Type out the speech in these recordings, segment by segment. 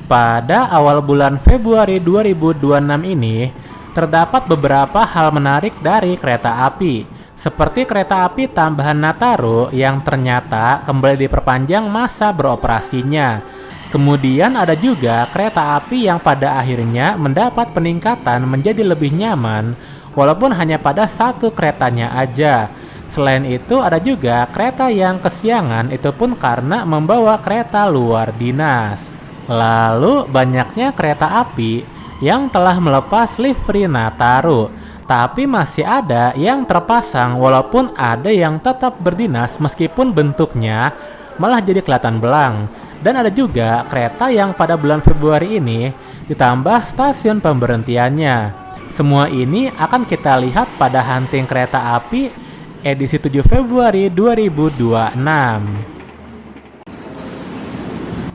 Pada awal bulan Februari 2026 ini, terdapat beberapa hal menarik dari kereta api, seperti kereta api tambahan Nataru yang ternyata kembali diperpanjang masa beroperasinya. Kemudian ada juga kereta api yang pada akhirnya mendapat peningkatan menjadi lebih nyaman, walaupun hanya pada satu keretanya aja. Selain itu ada juga kereta yang kesiangan, itu pun karena membawa kereta luar dinas. Lalu banyaknya kereta api yang telah melepas livery Nataru, tapi masih ada yang terpasang walaupun ada yang tetap berdinas meskipun bentuknya malah jadi kelihatan belang. Dan ada juga kereta yang pada bulan Februari ini ditambah stasiun pemberhentiannya. Semua ini akan kita lihat pada Hunting Kereta Api edisi 7 Februari 2026.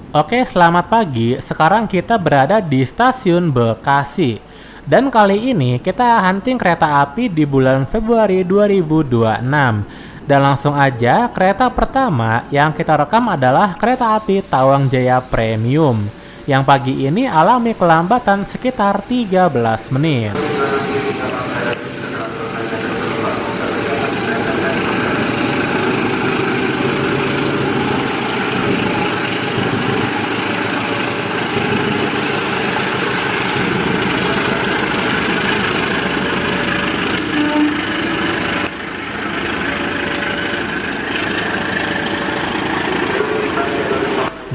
Oke, selamat pagi. Sekarang kita berada di stasiun Bekasi. Dan kali ini kita hunting kereta api di bulan Februari 2026. Dan langsung aja, kereta pertama yang kita rekam adalah kereta api Tawang Jaya Premium, yang pagi ini alami kelambatan sekitar 13 menit.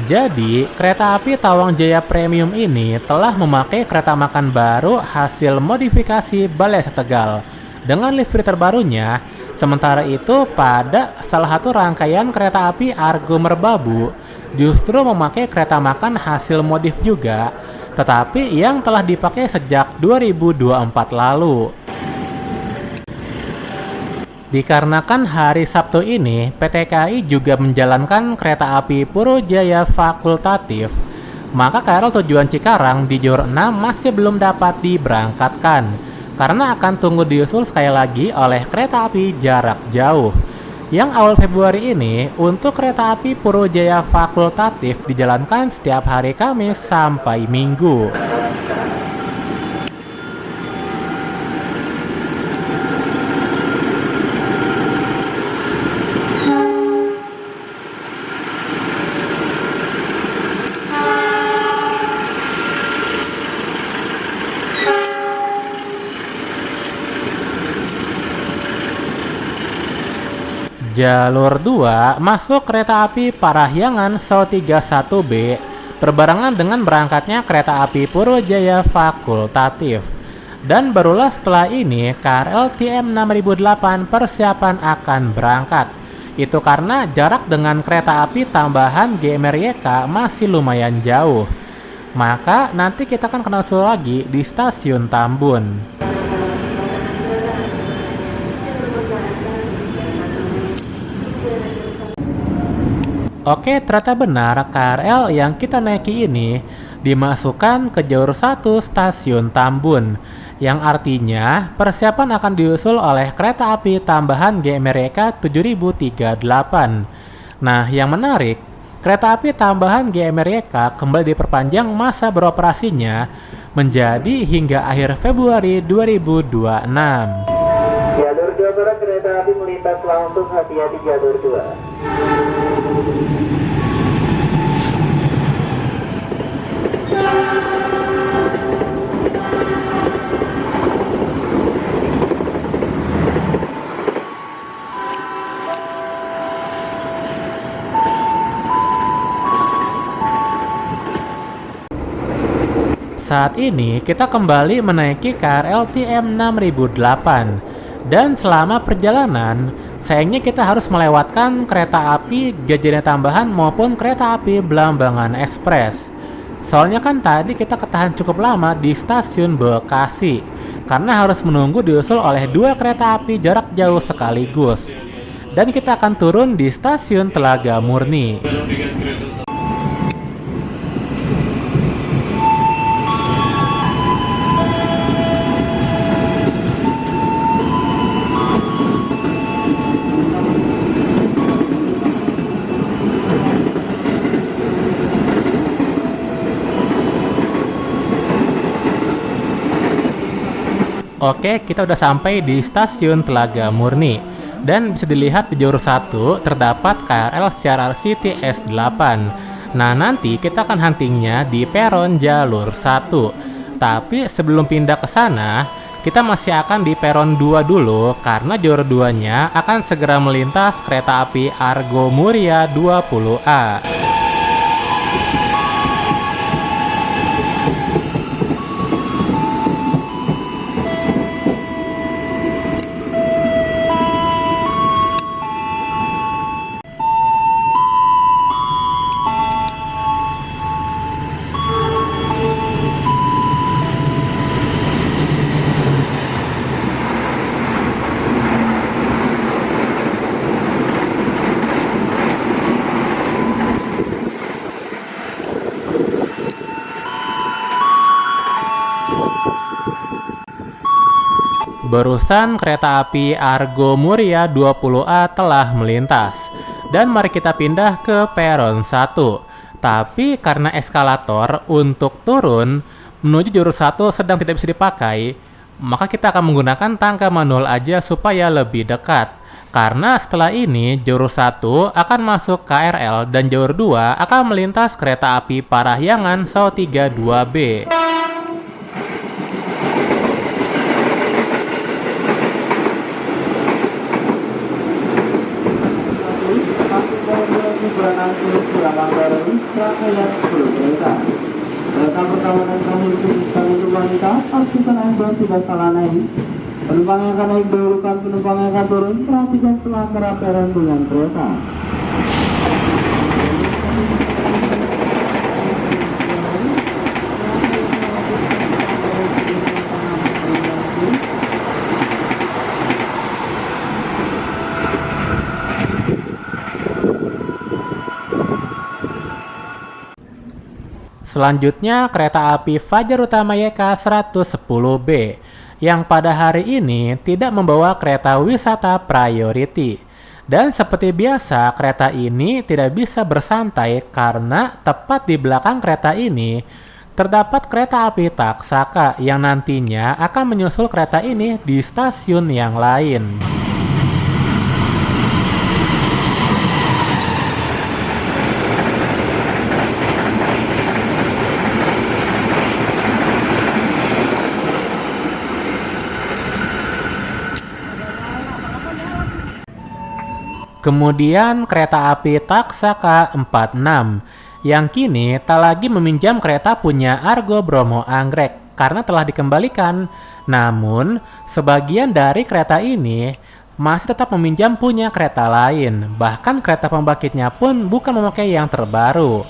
Jadi, kereta api Tawang Jaya Premium ini telah memakai kereta makan baru hasil modifikasi Balai Tegal dengan livery terbarunya. Sementara itu, pada salah satu rangkaian kereta api Argo Merbabu justru memakai kereta makan hasil modif juga, tetapi yang telah dipakai sejak 2024 lalu. Dikarenakan hari Sabtu ini, PT KAI juga menjalankan kereta api Purojaya fakultatif, maka KRL tujuan Cikarang di Jor 6 masih belum dapat diberangkatkan, karena akan tunggu diusul sekali lagi oleh kereta api jarak jauh. Yang awal Februari ini, untuk kereta api Purojaya fakultatif dijalankan setiap hari Kamis sampai Minggu. Jalur 2 masuk kereta api Parahyangan So 31B berbarengan dengan berangkatnya kereta api Purojaya fakultatif. Dan barulah setelah ini KRL TM 6008 persiapan akan berangkat. Itu karena jarak dengan kereta api tambahan GMRYK masih lumayan jauh. Maka nanti kita akan kenal lagi di stasiun Tambun. Oke, ternyata benar KRL yang kita naiki ini dimasukkan ke jalur 1 stasiun Tambun, yang artinya persiapan akan diusul oleh kereta api tambahan GMRYK 7038. Nah, yang menarik, kereta api tambahan GMRYK kembali diperpanjang masa beroperasinya menjadi hingga akhir Februari 2026. Jalur 2 Barat kereta api melintas langsung, hati-hati jalur 2. Saat ini kita kembali menaiki KRL TM 6008 dan selama perjalanan sayangnya kita harus melewatkan kereta api Gajah Tambahan maupun kereta api Belambangan Express. Soalnya kan tadi kita ketahan cukup lama di stasiun Bekasi karena harus menunggu diusul oleh 2 kereta api jarak jauh sekaligus. Dan kita akan turun di stasiun Telaga Murni. Oke, kita udah sampai di stasiun Telaga Murni. Dan bisa dilihat di jalur 1 terdapat KRL CRRC TS8. Nah, nanti kita akan huntingnya di peron jalur 1. Tapi sebelum pindah ke sana, kita masih akan di peron 2 dulu karena jalur 2-nya akan segera melintas kereta api Argo Muria 20A. Barusan kereta api Argo Muria 20A telah melintas. Dan mari kita pindah ke peron 1. Tapi karena eskalator untuk turun menuju jalur 1 sedang tidak bisa dipakai, maka kita akan menggunakan tangga manual aja supaya lebih dekat. Karena setelah ini jalur 1 akan masuk KRL dan jalur 2 akan melintas kereta api Parahyangan SAO 32B. Kereta pertama dan terakhir untuk wanita, pastikan Anda sudah salah naik. Penumpang yang akan naik dahulukan penumpang yang akan turun, perhatikan setelah meraperan dengan kereta. Selanjutnya kereta api Fajar Utama YK 110B yang pada hari ini tidak membawa kereta wisata priority. Dan seperti biasa kereta ini tidak bisa bersantai karena tepat di belakang kereta ini terdapat kereta api Taksaka yang nantinya akan menyusul kereta ini di stasiun yang lain. Kemudian kereta api Taksaka 46 yang kini tak lagi meminjam kereta punya Argo Bromo Anggrek karena telah dikembalikan. Namun, sebagian dari kereta ini masih tetap meminjam punya kereta lain. Bahkan kereta pembangkitnya pun bukan memakai yang terbaru.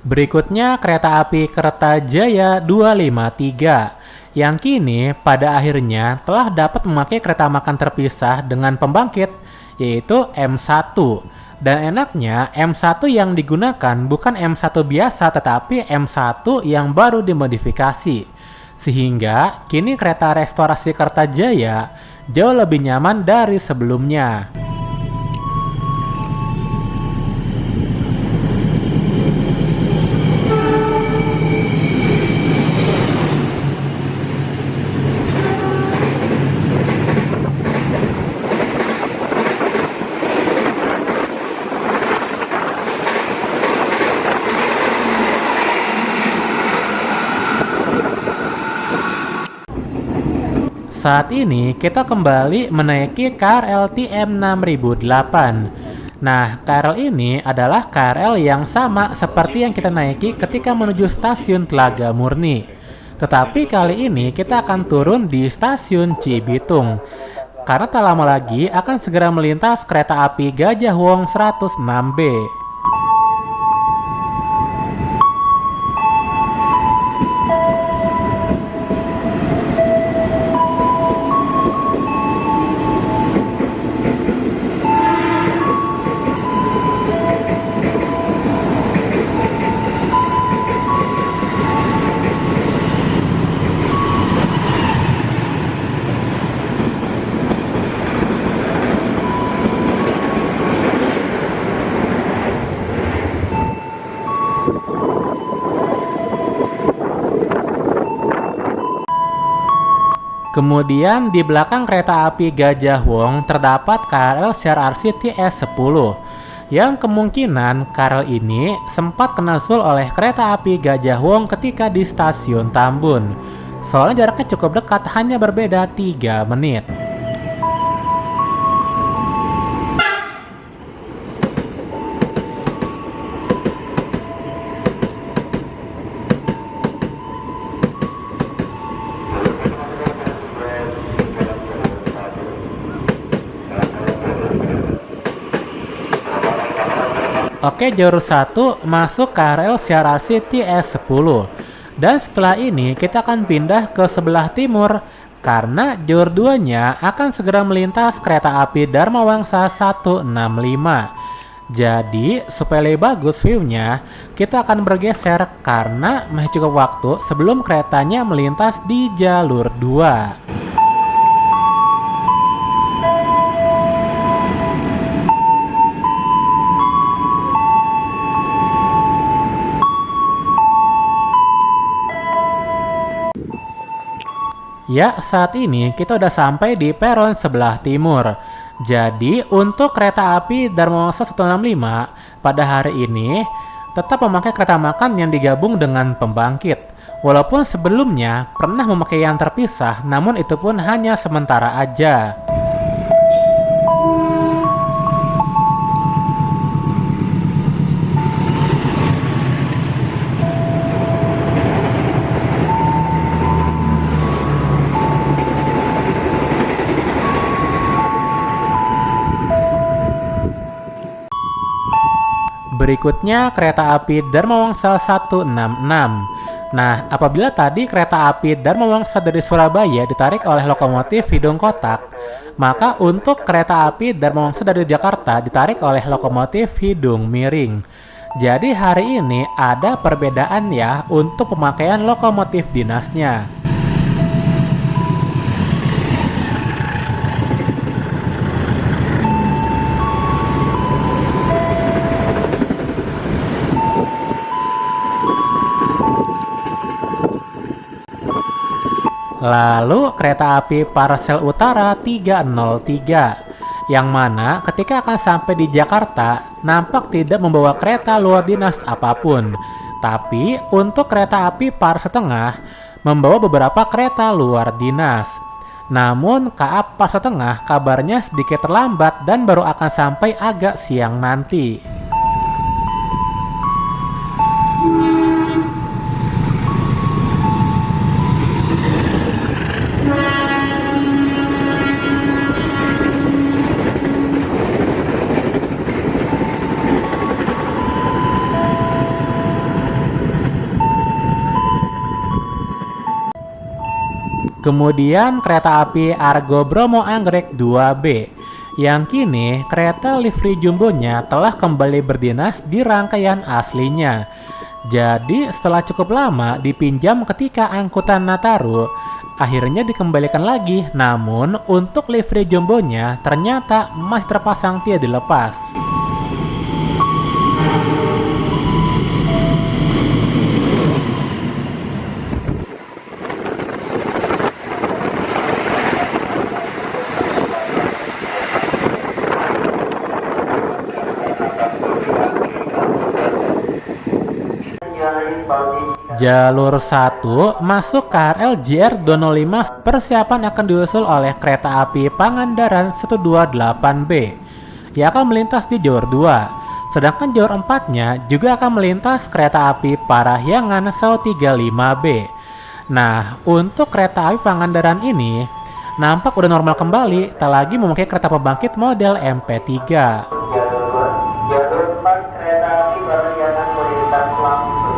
Berikutnya kereta api Kertajaya 253 yang kini pada akhirnya telah dapat memakai kereta makan terpisah dengan pembangkit yaitu M1. Dan enaknya M1 yang digunakan bukan M1 biasa tetapi M1 yang baru dimodifikasi. Sehingga kini kereta restorasi Kertajaya jauh lebih nyaman dari sebelumnya. Saat ini kita kembali menaiki KRL TM 6008. Nah, KRL ini adalah KRL yang sama seperti yang kita naiki ketika menuju stasiun Telaga Murni. Tetapi kali ini kita akan turun di stasiun Cibitung. Karena tak lama lagi akan segera melintas kereta api Gajah Wong 106B. Kemudian di belakang kereta api Gajah Wong terdapat KRL CRRC TS10 yang kemungkinan KRL ini sempat kena sul oleh kereta api Gajah Wong ketika di stasiun Tambun. Soalnya jaraknya cukup dekat, hanya berbeda 3 menit. Oke, jalur 1 masuk KRL CRRC TS10. Dan setelah ini kita akan pindah ke sebelah timur karena jalur 2-nya akan segera melintas kereta api Dharma Wangsa 165. Jadi, supaya lebih bagus view-nya, kita akan bergeser karena masih cukup waktu sebelum keretanya melintas di jalur 2. Ya, saat ini kita udah sampai di peron sebelah timur. Jadi, untuk kereta api Dharma Wangsa 165 pada hari ini tetap memakai kereta makan yang digabung dengan pembangkit. Walaupun sebelumnya pernah memakai yang terpisah, namun itu pun hanya sementara aja. Berikutnya kereta api Dharma Wangsa 166. Nah, apabila tadi kereta api Dharma Wangsa dari Surabaya ditarik oleh lokomotif hidung kotak, maka untuk kereta api Dharma Wangsa dari Jakarta ditarik oleh lokomotif hidung miring. Jadi hari ini ada perbedaan ya untuk pemakaian lokomotif dinasnya. Lalu kereta api Parcel Utara 303, yang mana ketika akan sampai di Jakarta nampak tidak membawa kereta luar dinas apapun. Tapi untuk kereta api Parcel Tengah membawa beberapa kereta luar dinas. Namun KA Parcel Tengah kabarnya sedikit terlambat dan baru akan sampai agak siang nanti. Kemudian kereta api Argo Bromo Anggrek 2B, yang kini kereta livery jumbonya telah kembali berdinas di rangkaian aslinya. Jadi setelah cukup lama dipinjam ketika angkutan Nataru, akhirnya dikembalikan lagi. Namun untuk livery jumbonya ternyata masih terpasang tidak dilepas. Jalur 1 masuk KRL JR 205 persiapan akan diusul oleh kereta api Pangandaran 128B yang akan melintas di jalur 2. Sedangkan jalur 4-nya juga akan melintas kereta api Parahyangan 135B. Nah, untuk kereta api Pangandaran ini nampak udah normal kembali, tak lagi memakai kereta pembangkit model MP3. Jalur 4 kereta api Parahyangan melintas langsung.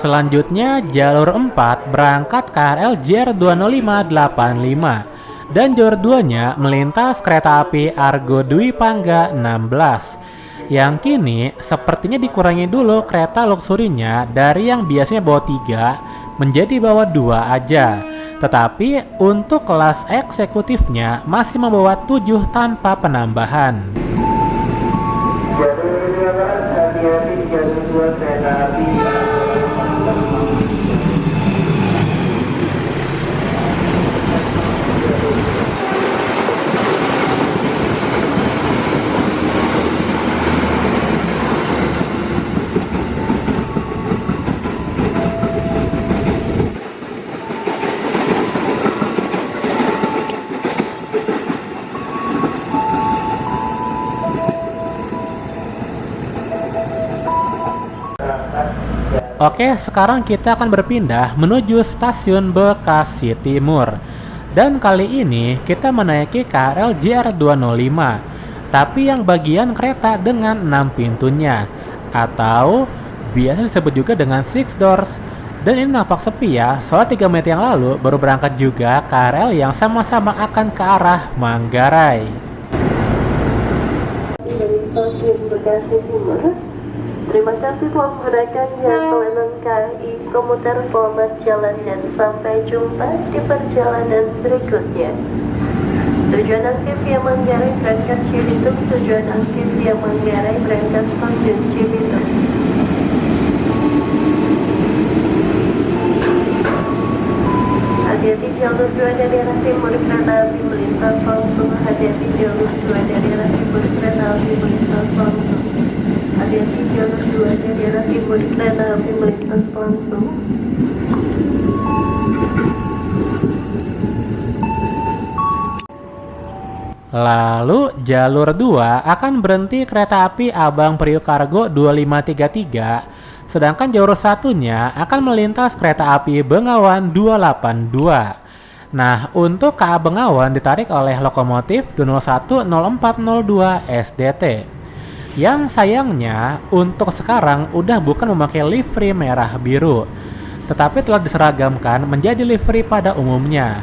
Selanjutnya jalur 4 berangkat KRL JR 20585. Dan jalur 2-nya melintas kereta api Argo Dwi Pangga 16 yang kini sepertinya dikurangi dulu kereta luxurinya dari yang biasanya bawa 3 menjadi bawa 2 aja. Tetapi untuk kelas eksekutifnya masih membawa 7 tanpa penambahan. Jalur 2 hati-hati jalur 2 kereta api. Oke, sekarang kita akan berpindah menuju stasiun Bekasi Timur. Dan kali ini kita menaiki KRL JR205, tapi yang bagian kereta dengan 6 pintunya, atau biasa disebut juga dengan 6 doors. Dan ini nampak sepi ya, soalnya 3 menit yang lalu baru berangkat juga KRL yang sama-sama akan ke arah Manggarai. Dari stasiun Bekasi Timur, terima kasih telah menggunakan jasa layanan KAI komuter selamat jalan dan sampai jumpa di perjalanan berikutnya. Tujuan aktif yang Manggarai berangkat Cibitung, tujuan aktif yang Manggarai berangkat stasiun Cibitung. Hati-hati jalur 2 dari arah timur kereta api melintas langsung. Hati-hati jalur 2 dari arah timur kereta api melintas langsung. Hati-hati jalur 2 dari arah timur kereta api melintas langsung. Lalu jalur 2 akan berhenti kereta api Abang Priok Kargo 2533, sedangkan jalur satunya akan melintas kereta api Bengawan 282. Nah, untuk KA Bengawan ditarik oleh lokomotif 2010402 SDT. Yang sayangnya untuk sekarang udah bukan memakai livery merah biru, tetapi telah diseragamkan menjadi livery pada umumnya.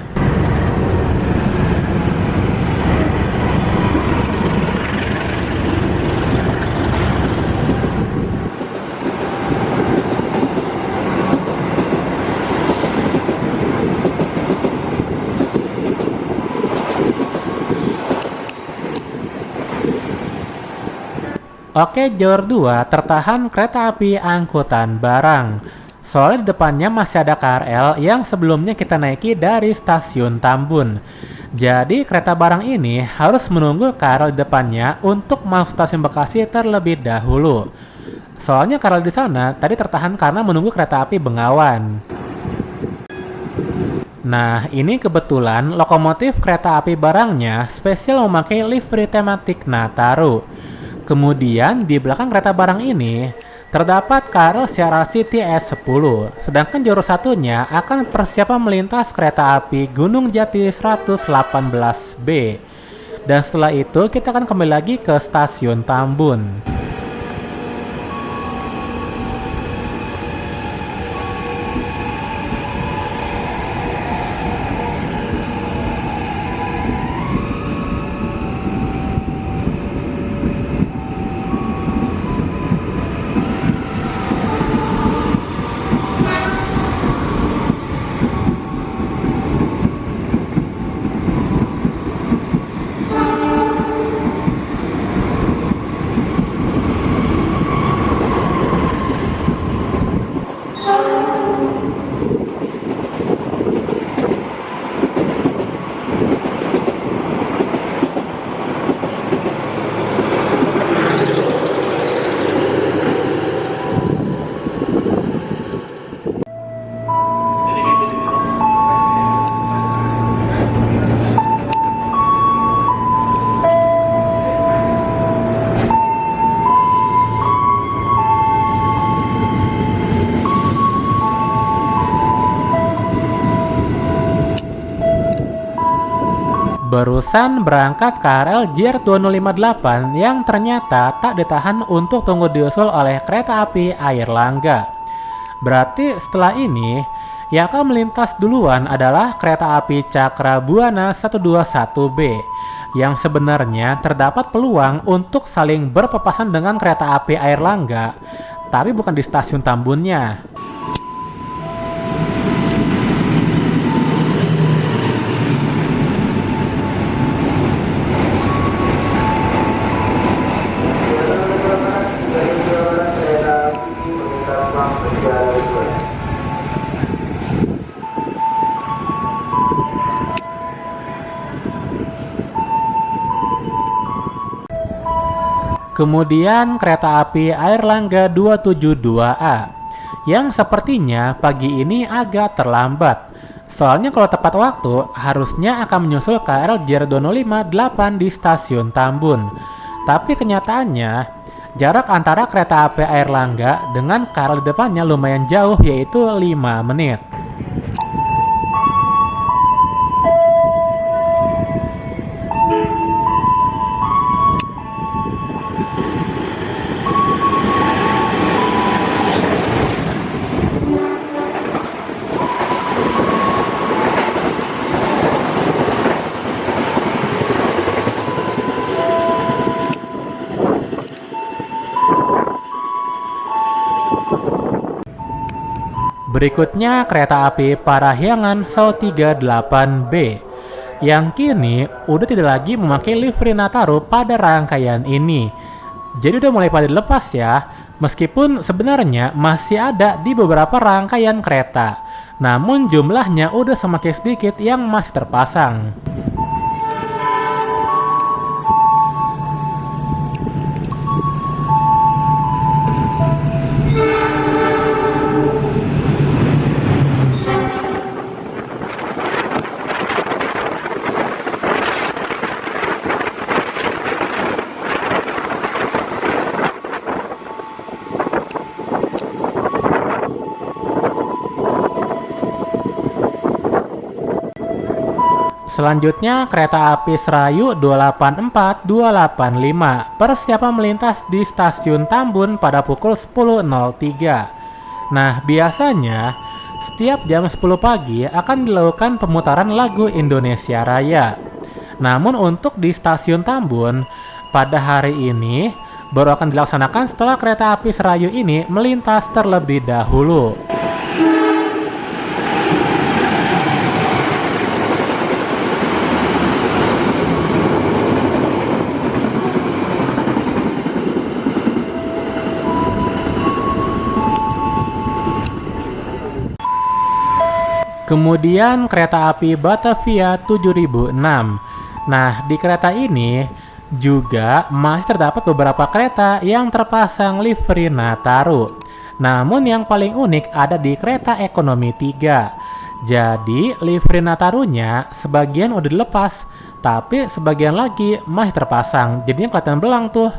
Oke, jalur 2 tertahan kereta api angkutan barang. Soalnya di depannya masih ada KRL yang sebelumnya kita naiki dari stasiun Tambun. Jadi kereta barang ini harus menunggu KRL di depannya untuk masuk stasiun Bekasi terlebih dahulu. Soalnya KRL di sana tadi tertahan karena menunggu kereta api Bengawan. Nah, ini kebetulan lokomotif kereta api barangnya spesial memakai livery tematik Nataru. Kemudian di belakang kereta barang ini terdapat KRL Siara City S10, sedangkan jalur satunya akan persiapan melintas kereta api Gunung Jati 118B. Dan setelah itu kita akan kembali lagi ke stasiun Tambun. Barusan berangkat KRL JR2058 yang ternyata tak ditahan untuk tunggu diusul oleh kereta api Air Langga. Berarti setelah ini Yang akan melintas duluan adalah kereta api Cakrabuana 121B, yang sebenarnya terdapat peluang untuk saling berpapasan dengan kereta api Airlangga, tapi bukan di stasiun Tambunnya. Kemudian kereta api Airlangga 272A, yang sepertinya pagi ini agak terlambat. Soalnya kalau tepat waktu, harusnya akan menyusul KRL JR 258 di stasiun Tambun. Tapi kenyataannya, jarak antara kereta api Airlangga dengan KRL di depannya lumayan jauh, yaitu 5 menit. Berikutnya kereta api Parahyangan 138B, yang kini udah tidak lagi memakai livery Nataru pada rangkaian ini. Jadi udah mulai pada dilepas ya, meskipun sebenarnya masih ada di beberapa rangkaian kereta. Namun jumlahnya udah semakin sedikit yang masih terpasang. Selanjutnya kereta api Serayu 284-285 persiapan melintas di stasiun Tambun pada pukul 10.03. Nah, biasanya setiap jam 10 pagi akan dilakukan pemutaran lagu Indonesia Raya. Namun untuk di stasiun Tambun pada hari ini baru akan dilaksanakan setelah kereta api Serayu ini melintas terlebih dahulu. Kemudian kereta api Batavia 7006. Nah, di kereta ini juga masih terdapat beberapa kereta yang terpasang livery Nataru. Namun yang paling unik ada di kereta ekonomi 3. Jadi livery Natarunya sebagian udah dilepas, tapi sebagian lagi masih terpasang. Jadinya kelihatan belang tuh.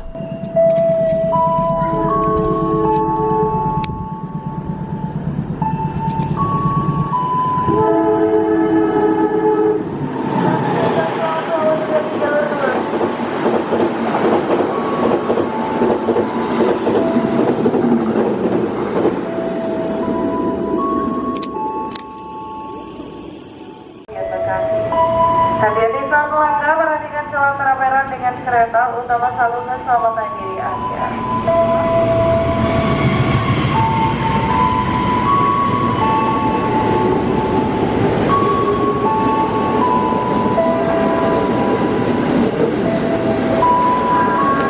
Hati-hati saat melangkah, perhatikan celah kamera dengan kereta, utama selalu keselamatan diri Anda.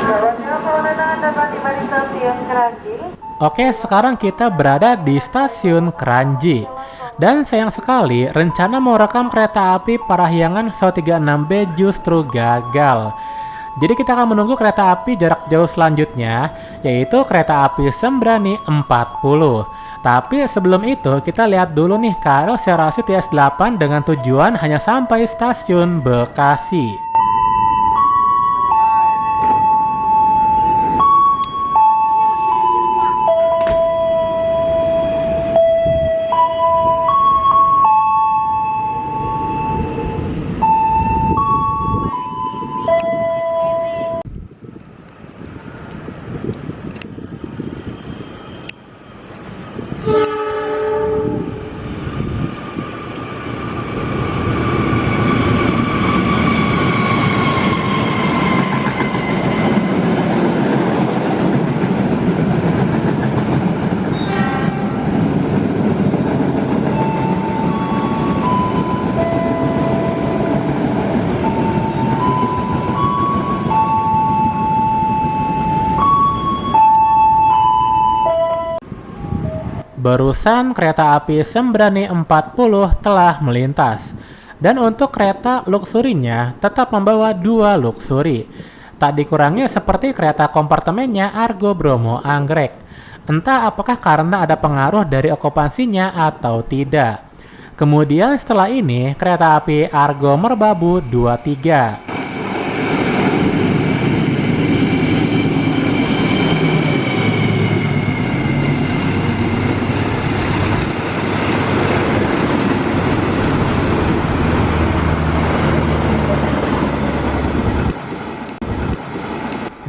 Selanjutnya, kewenangan dapat tiba di stasiun Kranji. Oke, sekarang kita berada di stasiun Kranji. Dan sayang sekali, rencana mau rekam kereta api Parahyangan 136B justru gagal. Jadi kita akan menunggu kereta api jarak jauh selanjutnya, yaitu kereta api Sembrani 40. Tapi sebelum itu, kita lihat dulu nih KRL Serasi TS8 dengan tujuan hanya sampai stasiun Bekasi. Barusan kereta api Sembrani 40 telah melintas. Dan untuk kereta luksurinya tetap membawa 2 luksuri. Tak dikurangi seperti kereta kompartemennya Argo Bromo Anggrek. Entah apakah karena ada pengaruh dari okupansinya atau tidak. Kemudian setelah ini kereta api Argo Merbabu 23.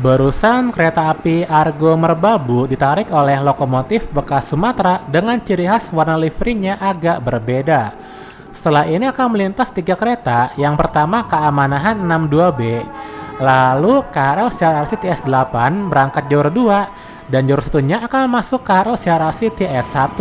Barusan kereta api Argo Merbabu ditarik oleh lokomotif bekas Sumatera dengan ciri khas warna liverinya agak berbeda. Setelah ini akan melintas 3 kereta, yang pertama Keamanahan 62B, lalu KRL CRRC TS8 berangkat jalur 2, dan jalur satunya akan masuk KRL CRRC TS1.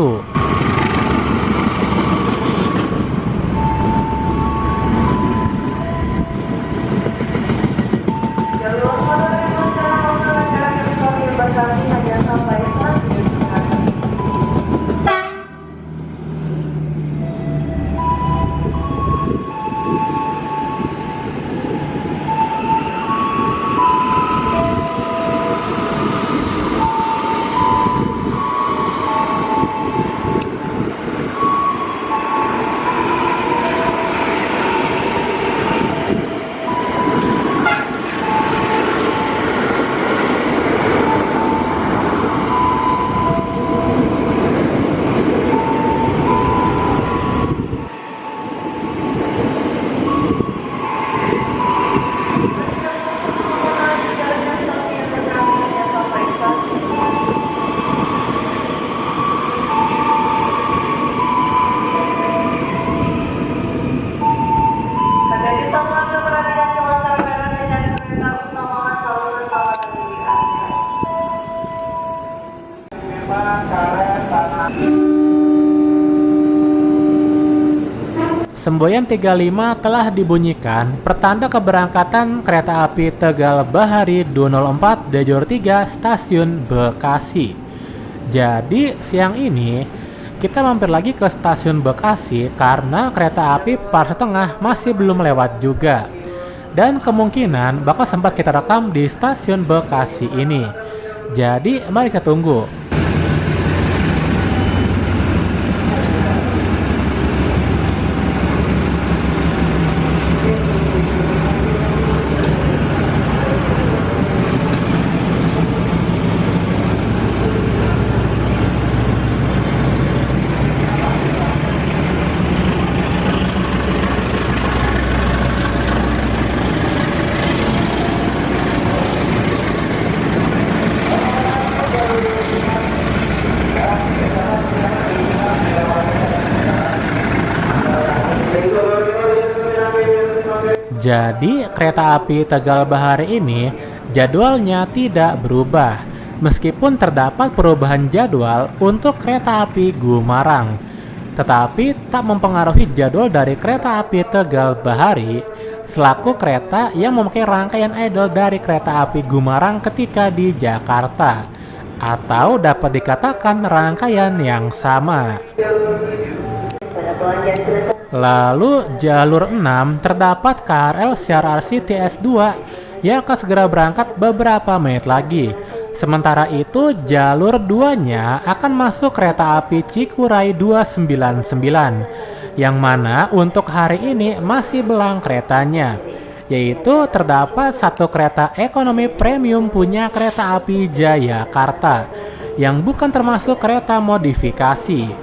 Semboyan 35 telah dibunyikan, pertanda keberangkatan kereta api Tegal Bahari 204 dari jalur 3 stasiun Bekasi. Jadi siang ini kita mampir lagi ke stasiun Bekasi karena kereta api Pars Tengah masih belum lewat juga. Dan kemungkinan bakal sempat kita rekam di stasiun Bekasi ini. Jadi mari kita tunggu. Jadi kereta api Tegal Bahari ini jadwalnya tidak berubah, meskipun terdapat perubahan jadwal untuk kereta api Gumarang. Tetapi tak mempengaruhi jadwal dari kereta api Tegal Bahari selaku kereta yang memakai rangkaian idle dari kereta api Gumarang ketika di Jakarta, atau dapat dikatakan rangkaian yang sama. Lalu jalur 6 terdapat KRL CRRC TS2 yang akan segera berangkat beberapa menit lagi. Sementara itu jalur 2-nya akan masuk kereta api Cikuray 299 yang mana untuk hari ini masih belang keretanya, yaitu terdapat satu kereta ekonomi premium punya kereta api Jayakarta yang bukan termasuk kereta modifikasi.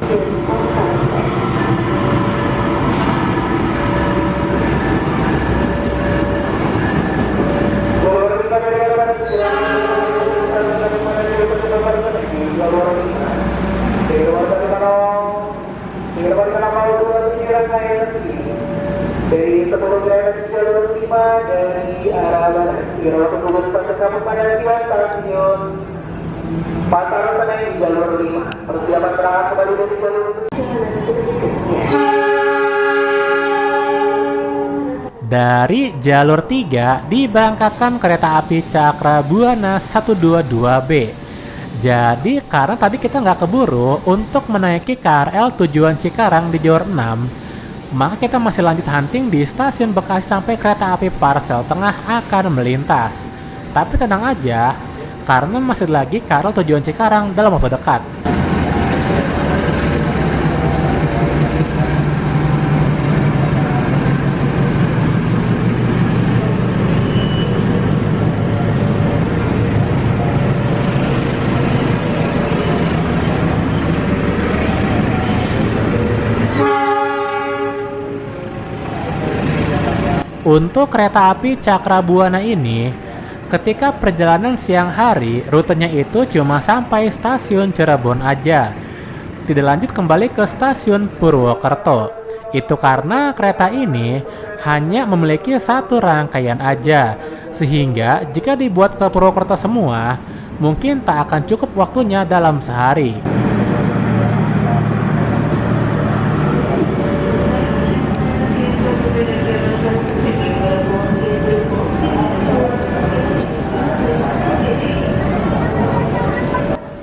Dari sebelum berada di jalur 5 dari arah barat, kira waktu tersebut pada stasiun Pasar Senen di jalur 5. Persiapan berangkat kembali dari jalur 5. Dari jalur 3 diberangkatkan kereta api Cakra Buana 122B Jadi karena tadi kita nggak keburu untuk menaiki KRL tujuan Cikarang di Jalur 6, maka kita masih lanjut hunting di stasiun Bekasi sampai kereta api Parsel Tengah akan melintas. Tapi tenang aja, karena masih lagi KRL tujuan Cikarang dalam waktu dekat. Untuk kereta api Cakrabuana ini, ketika perjalanan siang hari, rutenya itu cuma sampai stasiun Cirebon aja. Tidak lanjut kembali ke stasiun Purwokerto. Itu karena kereta ini hanya memiliki satu rangkaian aja. Sehingga jika dibuat ke Purwokerto semua, mungkin tak akan cukup waktunya dalam sehari.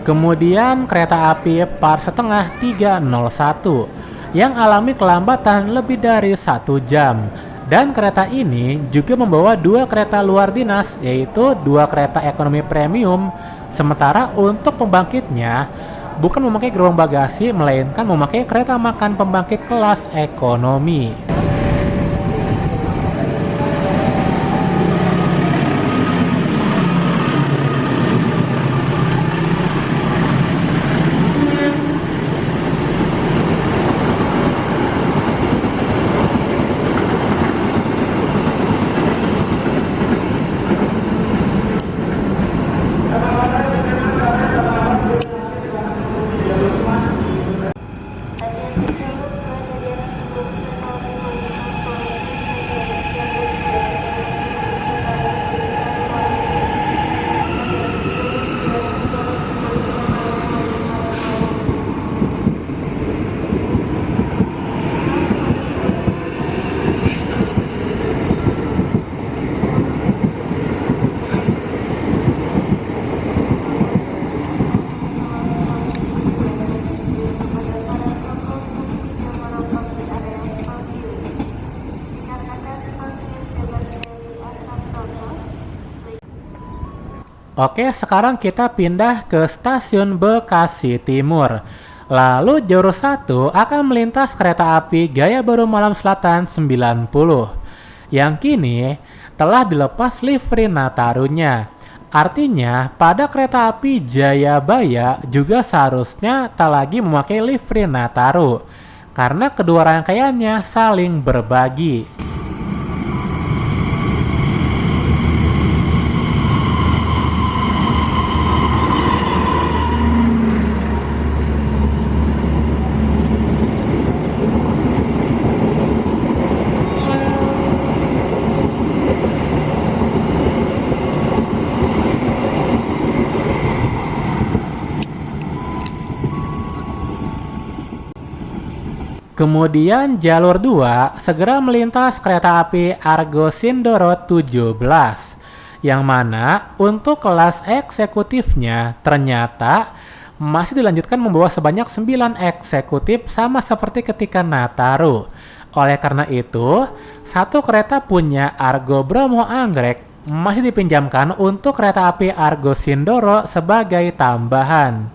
Kemudian kereta api Parsel Tengah 301 yang alami kelambatan lebih dari 1 jam. Dan kereta ini juga membawa 2 kereta luar dinas, yaitu 2 kereta ekonomi premium. Sementara untuk pembangkitnya bukan memakai gerbong bagasi, melainkan memakai kereta makan pembangkit kelas ekonomi. Oke, sekarang kita pindah ke stasiun Bekasi Timur. Lalu jalur 1 akan melintas kereta api Gaya Baru Malam Selatan 90 yang kini telah dilepas livery Natarunya. Artinya, pada kereta api Jayabaya juga seharusnya tak lagi memakai livery Nataru karena kedua rangkaiannya saling berbagi. Kemudian jalur 2 segera melintas kereta api Argo Sindoro 17 yang mana untuk kelas eksekutifnya ternyata masih dilanjutkan membawa sebanyak 9 eksekutif sama seperti ketika Nataru. Oleh karena itu, satu kereta punya Argo Bromo Anggrek masih dipinjamkan untuk kereta api Argo Sindoro sebagai tambahan.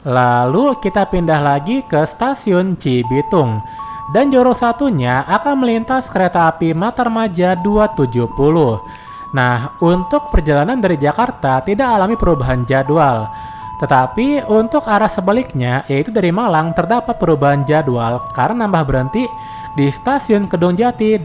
Lalu kita pindah lagi ke stasiun Cibitung. Dan jalur satunya akan melintas kereta api Matarmaja 270. Nah, untuk perjalanan dari Jakarta tidak alami perubahan jadwal. Tetapi untuk arah sebaliknya, yaitu dari Malang, terdapat perubahan jadwal karena nambah berhenti di stasiun Kedung Jati.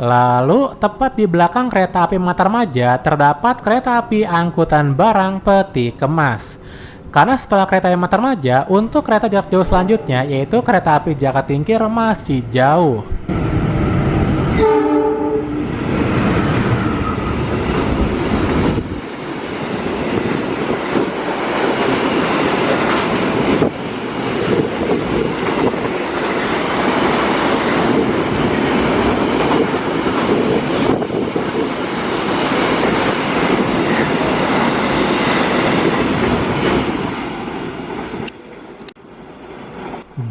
Lalu, tepat di belakang kereta api Matarmaja terdapat kereta api angkutan barang peti kemas. Karena setelah kereta api Matarmaja, untuk kereta jarak jauh selanjutnya yaitu kereta api Jakatingkir masih jauh.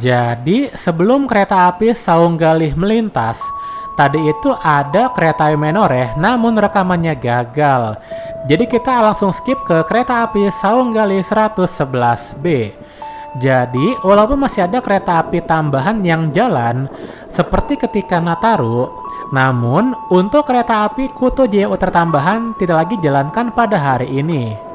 Jadi, sebelum kereta api Saunggalih melintas, tadi itu ada kereta api Menoreh namun rekamannya gagal. Jadi kita langsung skip ke kereta api Saunggalih 111B. Jadi, walaupun masih ada kereta api tambahan yang jalan, seperti ketika Nataru, namun untuk kereta api Kuto JO tertambahan tidak lagi dijalankan pada hari ini.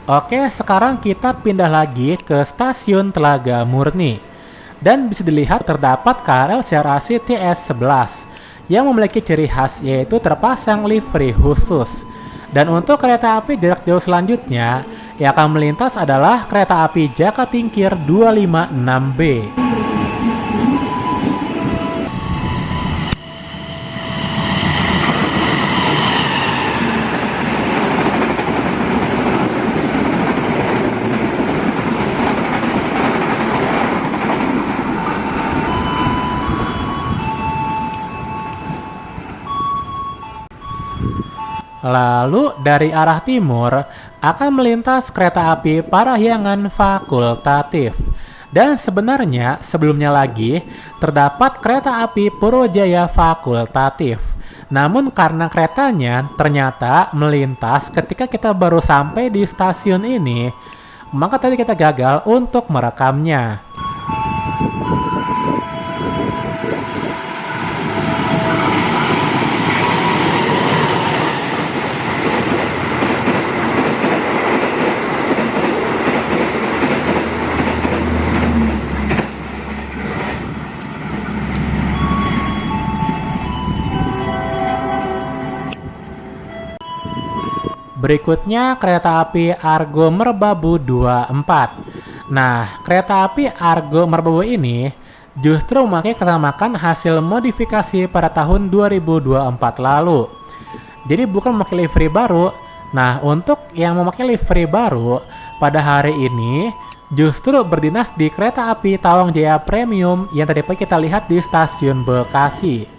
Oke, sekarang kita pindah lagi ke stasiun Telaga Murni. Dan bisa dilihat terdapat KRL CRAC TS11 yang memiliki ciri khas yaitu terpasang livery khusus. Dan untuk kereta api jarak jauh selanjutnya yang akan melintas adalah kereta api Jakatingkir 256B. Lalu dari arah timur akan melintas kereta api Parahyangan fakultatif. Dan sebenarnya sebelumnya lagi terdapat kereta api Purwojaya fakultatif. Namun karena keretanya ternyata melintas ketika kita baru sampai di stasiun ini, maka tadi kita gagal untuk merekamnya. Berikutnya kereta api Argo Merbabu 24. Nah, kereta api Argo Merbabu ini justru memakai kereta makan hasil modifikasi pada tahun 2024 lalu. Jadi bukan memakai livery baru. Nah, untuk yang memakai livery baru pada hari ini justru berdinas di kereta api Tawang Jaya Premium yang tadi pagi kita lihat di stasiun Bekasi.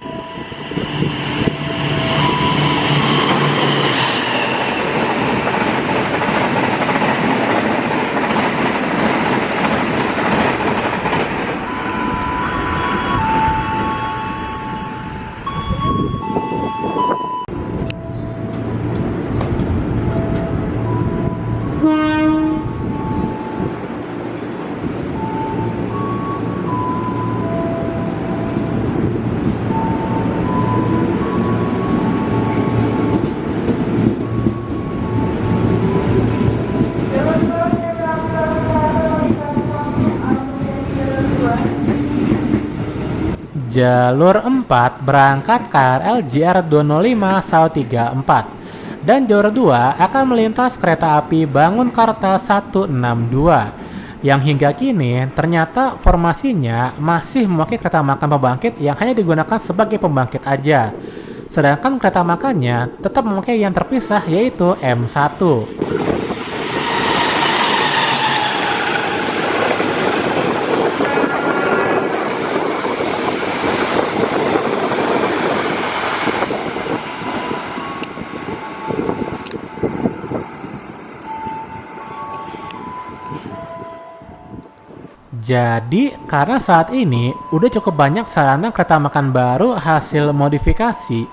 Jalur 4 berangkat KRL JR 205 Sao 34 dan jalur 2 akan melintas kereta api Bangunkarta 162 yang hingga kini ternyata formasinya masih memakai kereta makan pembangkit yang hanya digunakan sebagai pembangkit aja. Sedangkan kereta makannya tetap memakai yang terpisah yaitu M1. Jadi, karena saat ini udah cukup banyak sarana kereta makan baru hasil modifikasi,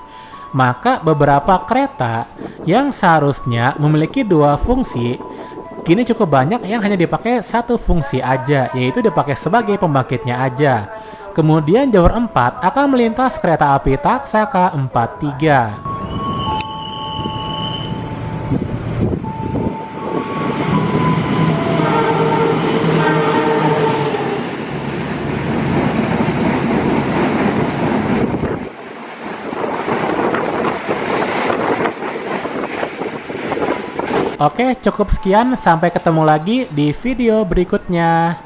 maka beberapa kereta yang seharusnya memiliki dua fungsi, kini cukup banyak yang hanya dipakai satu fungsi aja, yaitu dipakai sebagai pembangkitnya aja. Kemudian jalur 4 akan melintas kereta api Taksaka 43. Oke, cukup sekian. Sampai ketemu lagi di video berikutnya.